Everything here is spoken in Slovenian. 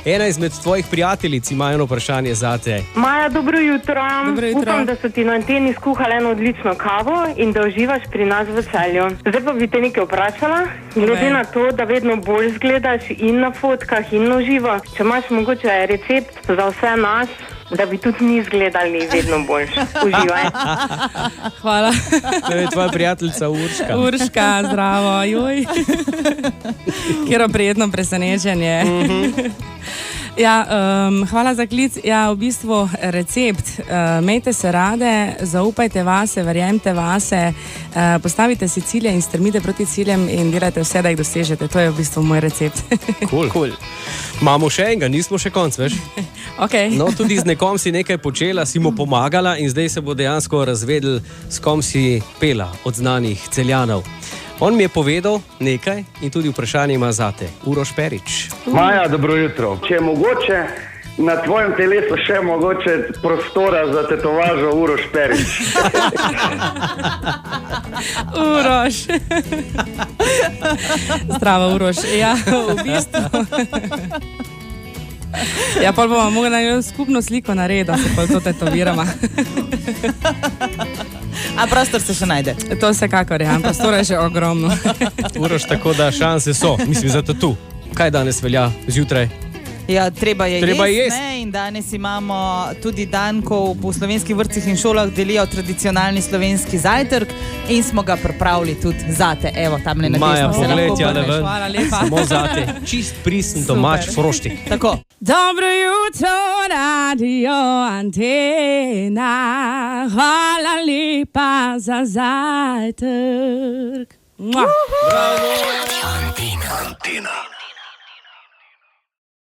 Ena izmed tvojih prijateljic ima eno vprašanje zate. Maja, dobro jutro. Upam, da so ti na anteni skuhali eno odlično kavo in da uživaš pri nas v Celju. Zdaj pa bi te nekaj vprašala. Glede na to, da vedno bolj zgledaš in na fotkah in na živo, če imaš mogoče recept za vse nas, da bi tudi mi izgledali vedno bolj. Uživaj. Hvala. To je tvoja prijateljica Urška. Urška, zdravo. Joj. Kjero prijetno presenečenje. Ja, hvala za klic. Ja, v bistvu recept. Imejte se rade, zaupajte vase, verjemite vase, postavite si cilje in strmite proti ciljem in delajte vse, da jih dosežete. To je v bistvu moj recept. Cool. Imamo še enega, nismo še konc, veš? Okay. No, tudi z nekom si nekaj počela, si mu pomagala in zdaj se bo dejansko razvedel, s kom si pela od znanih Celjanov. On mi je povedal nekaj in tudi vprašanje ima zate. Uroš Perić. Maja, dobro jutro. Če je mogoče na tvojem telesu še mogoče prostora za tetovažo Uroš Perić. Uroš. Zdravo, Uroš. Ja, v bistvu. Ja, pa bomo mogli na skupno sliko narediti, da se pa to tetoviramo. A prostor se še najde? To vsekakor, ja. Prostora je še ogromno. Uroš, tako da šanse so. Mislim, za tatu. Kaj danes velja zjutraj? Ja, treba je Treba jesti, jest. ne? In danes imamo tudi dan, ko po slovenskih vrtcih in šolah delijo tradicionalni slovenski zajtrk in smo ga pripravili tudi zate. Evo, tamle na Maja, desno se lahko pogled, obrneš. ven. Hvala lepa. Samo zate. Čist prisen domač froštik. Tako. Dobro jutro, Radio Antena. Hvala lepa za zajtrk. Mua. Bravo!